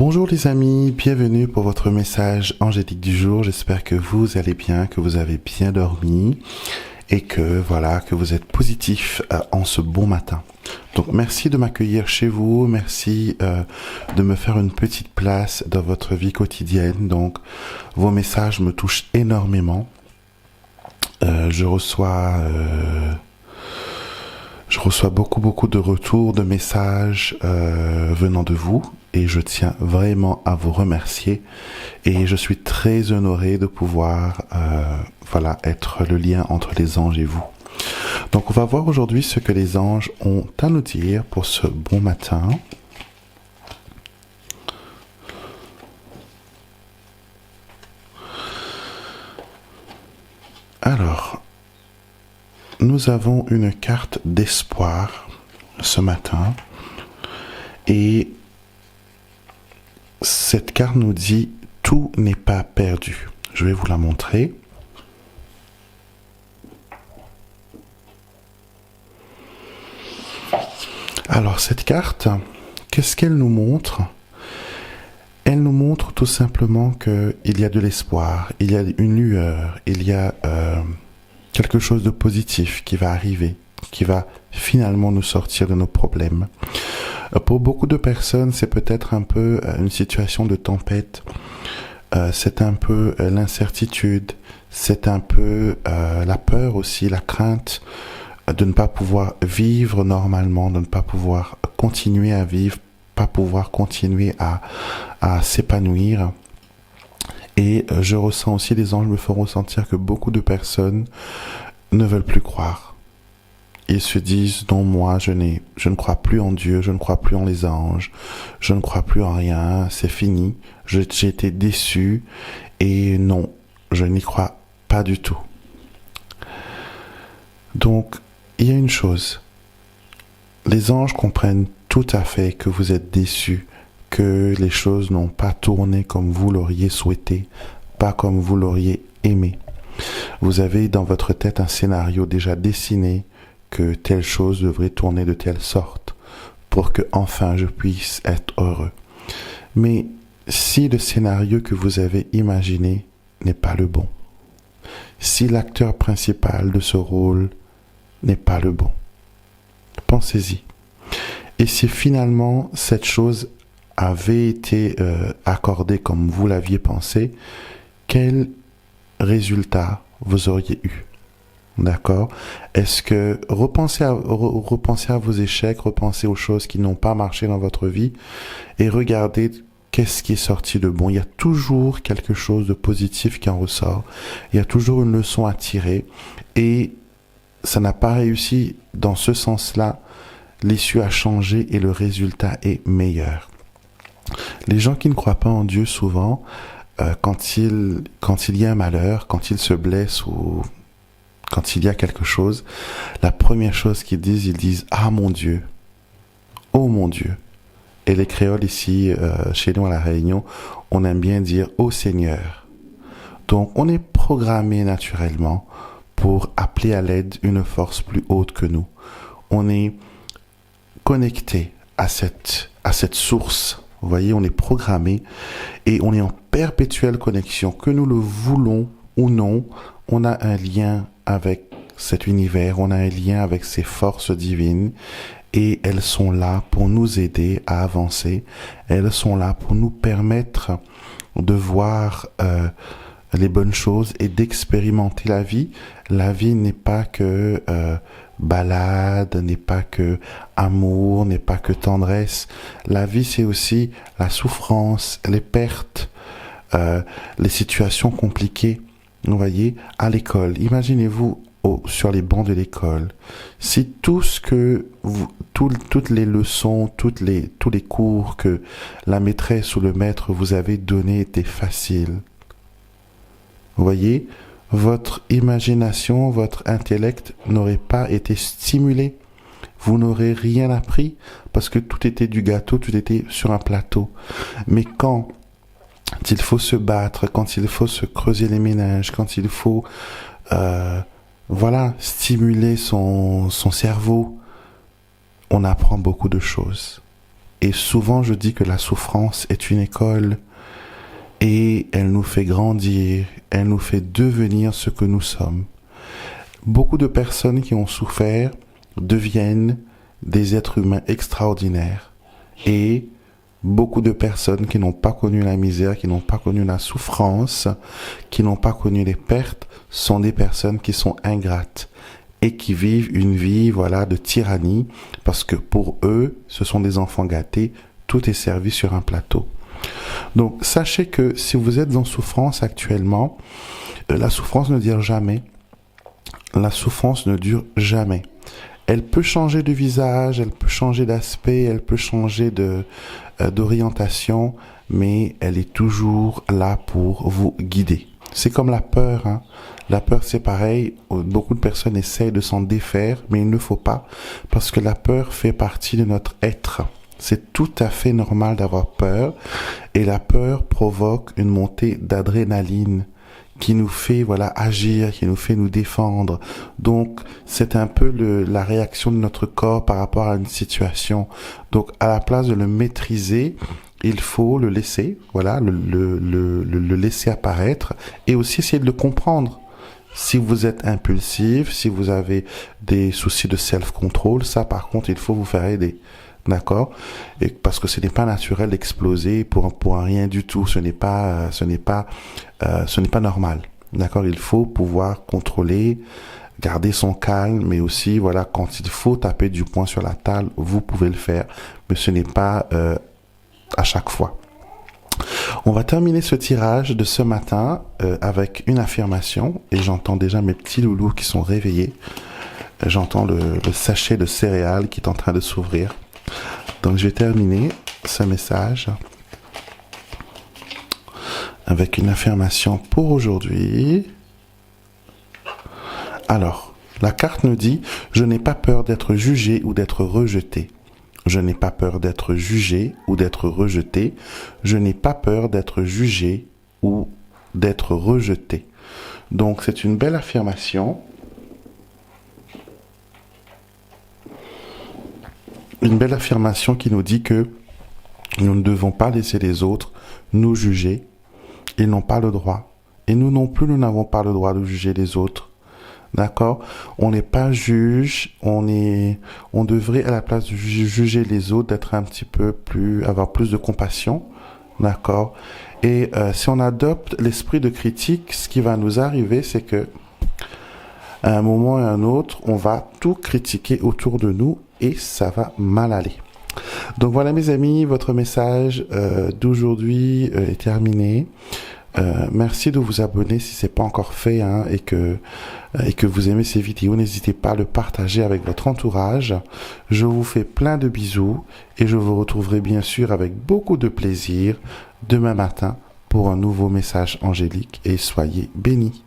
Bonjour les amis, bienvenue pour votre message angélique du jour. J'espère que vous allez bien, que vous avez bien dormi et que vous êtes positif en ce bon matin. Donc merci de m'accueillir chez vous, merci de me faire une petite place dans votre vie quotidienne. Donc vos messages me touchent énormément. Je reçois beaucoup de retours, de messages venant de vous et je tiens vraiment à vous remercier et je suis très honoré de pouvoir être le lien entre les anges et vous. Donc on va voir aujourd'hui ce que les anges ont à nous dire pour ce bon matin. Alors, nous avons une carte d'espoir ce matin et cette carte nous dit « Tout n'est pas perdu ». Je vais vous la montrer. Alors cette carte, qu'est-ce qu'elle nous montre ? Elle nous montre tout simplement qu'il y a de l'espoir, il y a une lueur, il y a quelque chose de positif qui va arriver, qui va finalement nous sortir de nos problèmes. Pour beaucoup de personnes, c'est peut-être un peu une situation de tempête, c'est un peu l'incertitude, c'est un peu la peur aussi, la crainte de ne pas pouvoir vivre normalement, de ne pas pouvoir continuer à vivre, pas pouvoir continuer à s'épanouir. Et je ressens aussi, les anges me font ressentir que beaucoup de personnes ne veulent plus croire. Ils se disent, non, moi, je ne crois plus en Dieu, je ne crois plus en les anges, je ne crois plus en rien, c'est fini, j'ai été déçu, et non, je n'y crois pas du tout. Donc, il y a une chose, les anges comprennent tout à fait que vous êtes déçus, que les choses n'ont pas tourné comme vous l'auriez souhaité, pas comme vous l'auriez aimé. Vous avez dans votre tête un scénario déjà dessiné, que telle chose devrait tourner de telle sorte pour que enfin je puisse être heureux. Mais si le scénario que vous avez imaginé n'est pas le bon, si l'acteur principal de ce rôle n'est pas le bon, pensez-y. Et si finalement cette chose avait été accordée comme vous l'aviez pensé, quel résultat vous auriez eu ? D'accord ? Est-ce que repensez à vos échecs, repensez aux choses qui n'ont pas marché dans votre vie et regardez qu'est-ce qui est sorti de bon. Il y a toujours quelque chose de positif qui en ressort. Il y a toujours une leçon à tirer et ça n'a pas réussi dans ce sens-là. L'issue a changé et le résultat est meilleur. Les gens qui ne croient pas en Dieu, souvent, quand il y a un malheur, quand ils se blessent ou quand il y a quelque chose, la première chose qu'ils disent « Ah mon Dieu, oh mon Dieu ». Et les créoles ici, chez nous à La Réunion, on aime bien dire « Oh Seigneur ». Donc on est programmé naturellement pour appeler à l'aide une force plus haute que nous. On est connecté à cette source. Vous voyez, on est programmé et on est en perpétuelle connexion. Que nous le voulons ou non, on a un lien avec cet univers, on a un lien avec ces forces divines et elles sont là pour nous aider à avancer. Elles sont là pour nous permettre de voir les bonnes choses et d'expérimenter la vie. La vie n'est pas que balade, n'est pas que amour, n'est pas que tendresse. La vie, c'est aussi la souffrance, les pertes, les situations compliquées. Vous voyez, à l'école, imaginez-vous sur les bancs de l'école, si toutes les leçons, tous les cours que la maîtresse ou le maître vous avait donnés étaient faciles. Vous voyez, votre imagination, votre intellect n'aurait pas été stimulé. Vous n'aurez rien appris parce que tout était du gâteau, tout était sur un plateau. Mais quand il faut se battre, quand il faut se creuser les méninges, quand il faut stimuler son cerveau, on apprend beaucoup de choses. Et souvent, je dis que la souffrance est une école et elle nous fait grandir, elle nous fait devenir ce que nous sommes. Beaucoup de personnes qui ont souffert deviennent des êtres humains extraordinaires. Et beaucoup de personnes qui n'ont pas connu la misère, qui n'ont pas connu la souffrance, qui n'ont pas connu les pertes, sont des personnes qui sont ingrates et qui vivent une vie, voilà, de tyrannie, parce que pour eux, ce sont des enfants gâtés, tout est servi sur un plateau. Donc, sachez que si vous êtes en souffrance actuellement, la souffrance ne dure jamais. La souffrance ne dure jamais. Elle peut changer de visage, elle peut changer d'aspect, elle peut changer d'orientation, mais elle est toujours là pour vous guider. C'est comme la peur, hein. La peur, c'est pareil. Beaucoup de personnes essayent de s'en défaire, mais il ne faut pas, parce que la peur fait partie de notre être. C'est tout à fait normal d'avoir peur, et la peur provoque une montée d'adrénaline qui nous fait, voilà, agir, qui nous fait nous défendre. Donc, c'est un peu la réaction de notre corps par rapport à une situation. Donc, à la place de le maîtriser, il faut le laisser, voilà, le laisser apparaître, et aussi essayer de le comprendre. Si vous êtes impulsif, si vous avez des soucis de self-control, ça, par contre, il faut vous faire aider. D'accord? Et parce que ce n'est pas naturel d'exploser pour un rien du tout. Ce n'est pas normal. D'accord? Il faut pouvoir contrôler, garder son calme, mais aussi, voilà, quand il faut taper du poing sur la table, vous pouvez le faire, mais ce n'est pas à chaque fois. On va terminer ce tirage de ce matin avec une affirmation, et j'entends déjà mes petits loulous qui sont réveillés. J'entends le sachet de céréales qui est en train de s'ouvrir. Donc je vais terminer ce message avec une affirmation pour aujourd'hui. Alors, la carte nous dit « Je n'ai pas peur d'être jugé ou d'être rejeté. Je n'ai pas peur d'être jugé ou d'être rejeté. Je n'ai pas peur d'être jugé ou d'être rejeté. » Donc c'est une belle affirmation. Une belle affirmation qui nous dit que nous ne devons pas laisser les autres nous juger. Ils n'ont pas le droit. Et nous non plus, nous n'avons pas le droit de juger les autres. D'accord? On n'est pas juge. On devrait, à la place de juger les autres, d'être un petit peu avoir plus de compassion. D'accord? Et si on adopte l'esprit de critique, ce qui va nous arriver, c'est que à un moment et à un autre, on va tout critiquer autour de nous et ça va mal aller. Donc voilà mes amis, votre message d'aujourd'hui est terminé. Merci de vous abonner si c'est pas encore fait, hein, et que vous aimez ces vidéos. N'hésitez pas à le partager avec votre entourage. Je vous fais plein de bisous et je vous retrouverai bien sûr avec beaucoup de plaisir demain matin pour un nouveau message angélique et soyez bénis.